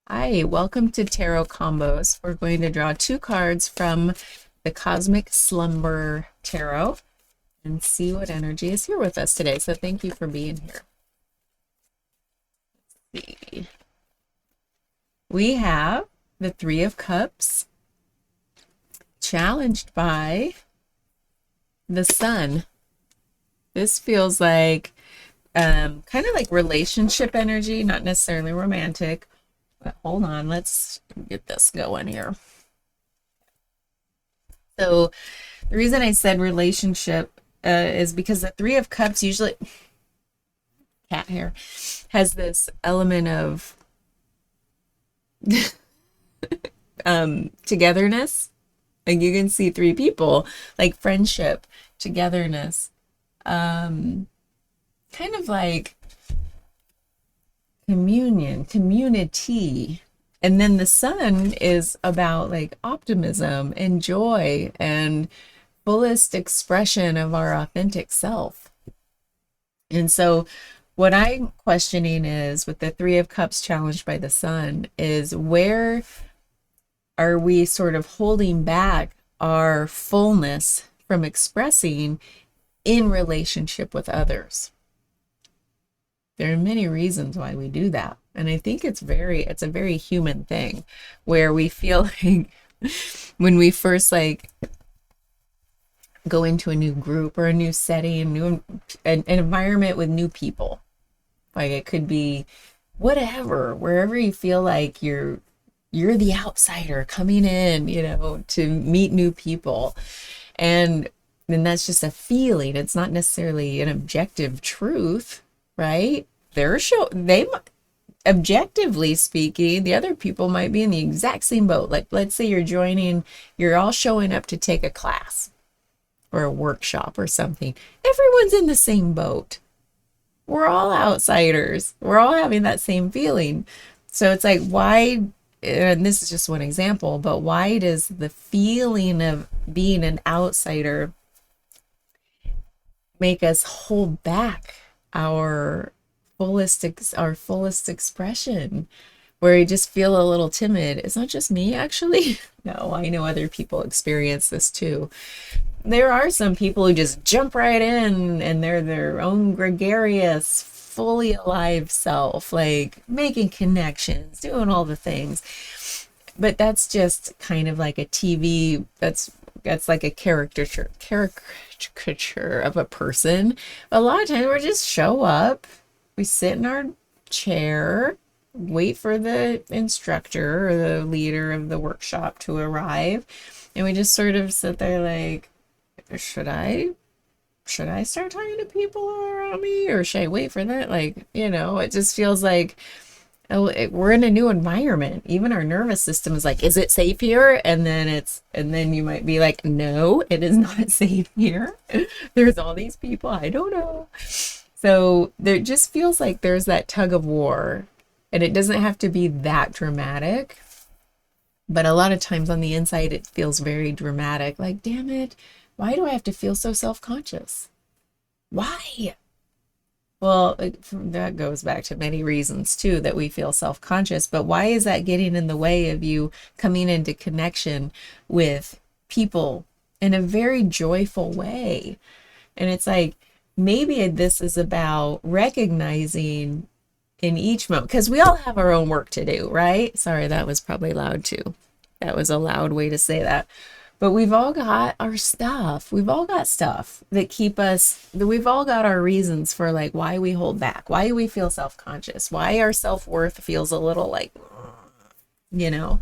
Hi, welcome to Tarot Combos. We're going to draw two cards from the Cosmic Slumber Tarot and see what energy is here with us today. So thank you for being here. Let's see. We have the Three of Cups challenged by the Sun. This feels like kind of like relationship energy, not necessarily romantic. But hold on, let's get this going here. So the reason I said relationship is because the Three of Cups usually, cat hair, has this element of togetherness. Like you can see three people, like friendship, togetherness, kind of like communion, community. And then the sun is about like optimism and joy and fullest expression of our authentic self. And so, what I'm questioning is with the Three of Cups challenged by the sun, is where are we sort of holding back our fullness from expressing in relationship with others? There are many reasons why we do that. And I think it's a very human thing where we feel like when we first like go into a new group or a new setting, an environment with new people. Like it could be whatever, wherever you feel like you're the outsider coming in, to meet new people. And then that's just a feeling. It's not necessarily an objective truth, right? They objectively speaking, the other people might be in the exact same boat. Like let's say you're all showing up to take a class or a workshop or something. Everyone's in the same boat. We're all outsiders. We're all having that same feeling. So it's like, why, and this is just one example, but why does the feeling of being an outsider make us hold back our fullest expression, where you just feel a little timid? It's not just me, actually. No, I know other people experience this too. There are some people who just jump right in and they're their own gregarious, fully alive self, like making connections, doing all the things. But that's just kind of like a TV, that's like a caricature of a person. A lot of times we just show up, we sit in our chair, wait for the instructor or the leader of the workshop to arrive, and we just sort of sit there like, should I start talking to people around me, or should I wait for that? Like, it just feels like we're in a new environment. Even our nervous system is like, is it safe here? And then you might be like, no, it is not safe here. There's all these people I don't know. So there just feels like there's that tug of war, and it doesn't have to be that dramatic. But a lot of times on the inside, it feels very dramatic. Like, damn it, why do I have to feel so self-conscious? Why? Well, that goes back to many reasons too that we feel self-conscious. But why is that getting in the way of you coming into connection with people in a very joyful way? And it's like, maybe this is about recognizing in each moment, because we all have our own work to do, right? Sorry, that was probably loud too. That was a loud way to say that. But we've all got our stuff. We've all got stuff that we've all got our reasons for like why we hold back, why we feel self-conscious, why our self-worth feels a little like, you know.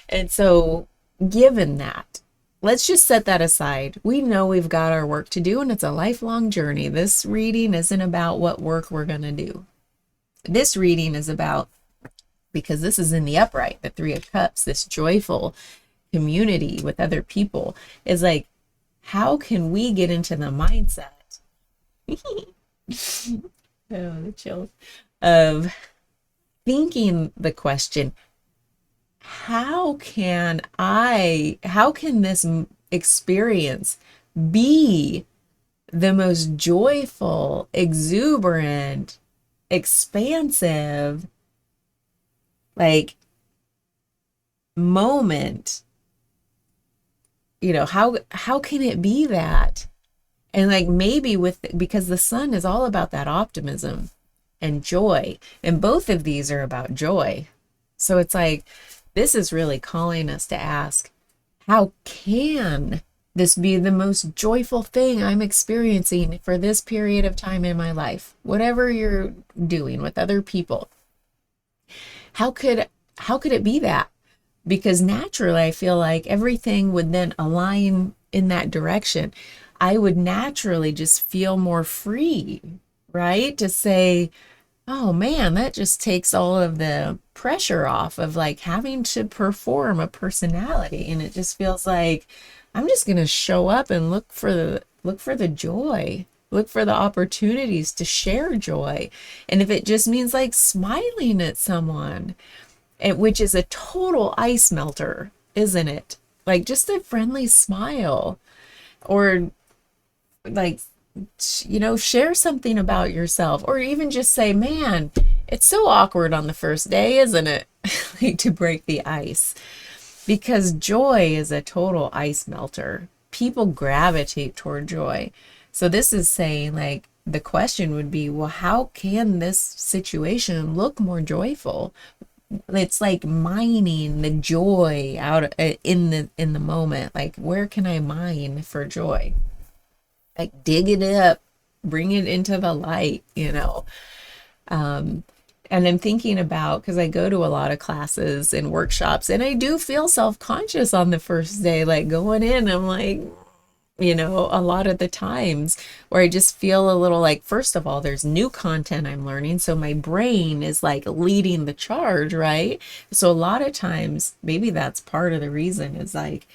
And so given that, let's just set that aside. We know we've got our work to do, and it's a lifelong journey. This reading isn't about what work we're going to do. This reading is about, because this is in the upright, the Three of Cups, this joyful community with other people, is like, how can we get into the mindset oh, the chills, of thinking the question, how can this experience be the most joyful, exuberant, expansive, like moment, how can it be that? And like maybe because the sun is all about that optimism and joy, and both of these are about joy. So it's like this is really calling us to ask, how can this be the most joyful thing I'm experiencing for this period of time in my life? Whatever you're doing with other people, how could it be that? Because naturally I feel like everything would then align in that direction. I would naturally just feel more free, right? To say, oh man, that just takes all of the pressure off of like having to perform a personality. And it just feels like I'm just going to show up and look for the joy, look for the opportunities to share joy. And if it just means like smiling at someone, which is a total ice melter, isn't it? Like just a friendly smile, or like, share something about yourself, or even just say, man, it's so awkward on the first day, isn't it? Like to break the ice, because joy is a total ice melter. People gravitate toward joy. So this is saying, like, the question would be, well, how can this situation look more joyful? It's like mining the joy out in the moment. Like, where can I mine for joy? Like, dig it up, bring it into the light. um and I'm thinking about, because I go to a lot of classes and workshops, and I do feel self-conscious on the first day, like going in, I'm like, a lot of the times where I just feel a little like, first of all, there's new content I'm learning. So my brain is like leading the charge, right? So a lot of times, maybe that's part of the reason, is like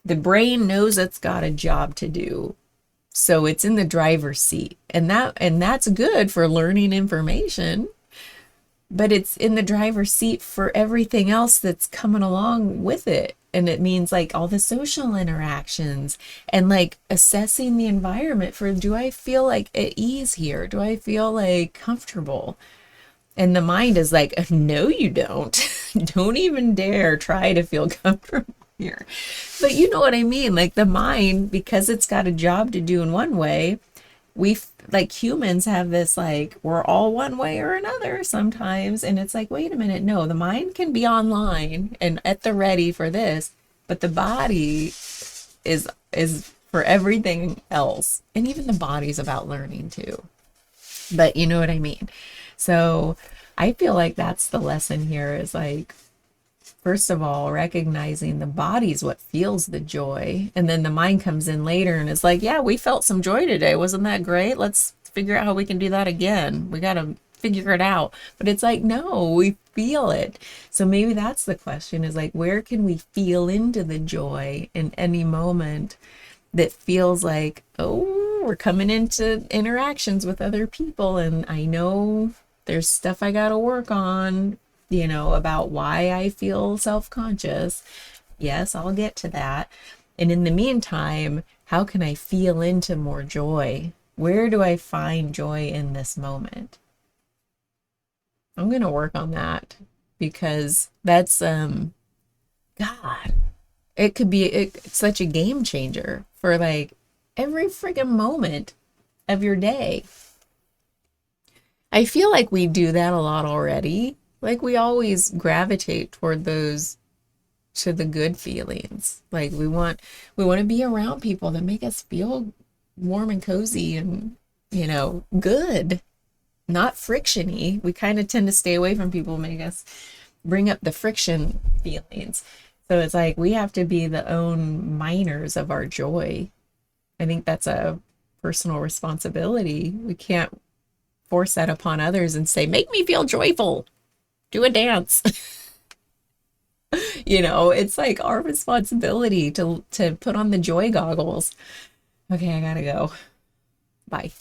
the brain knows it's got a job to do. So it's in the driver's seat. And that's good for learning information, but it's in the driver's seat for everything else that's coming along with it. And it means like all the social interactions and like assessing the environment for, do I feel like at ease here? Do I feel like comfortable? And the mind is like, no, you don't. Don't even dare try to feel comfortable here. But you know what I mean? Like the mind, because it's got a job to do in one way, like humans have this, like, we're all one way or another sometimes. And it's like, wait a minute, no, the mind can be online and at the ready for this, but the body is for everything else. And even the body's about learning too. But you know what I mean? So I feel like that's the lesson here, is like, first of all, recognizing the body's what feels the joy. And then the mind comes in later and is like, yeah, we felt some joy today. Wasn't that great? Let's figure out how we can do that again. We got to figure it out. But it's like, no, we feel it. So maybe that's the question, is like, where can we feel into the joy in any moment that feels like, oh, we're coming into interactions with other people, and I know there's stuff I got to work on, about why I feel self-conscious. Yes, I'll get to that. And in the meantime, how can I feel into more joy? Where do I find joy in this moment? I'm going to work on that, because that's, God, it could be such a game changer for like every friggin' moment of your day. I feel like we do that a lot already. Like we always gravitate toward those, to the good feelings. Like we want to be around people that make us feel warm and cozy and, good, not frictiony. We kind of tend to stay away from people who make us bring up the friction feelings. So it's like we have to be the own miners of our joy. I think that's a personal responsibility. We can't force that upon others and say, make me feel joyful, do a dance. It's like our responsibility to put on the joy goggles. Okay, I gotta go. Bye.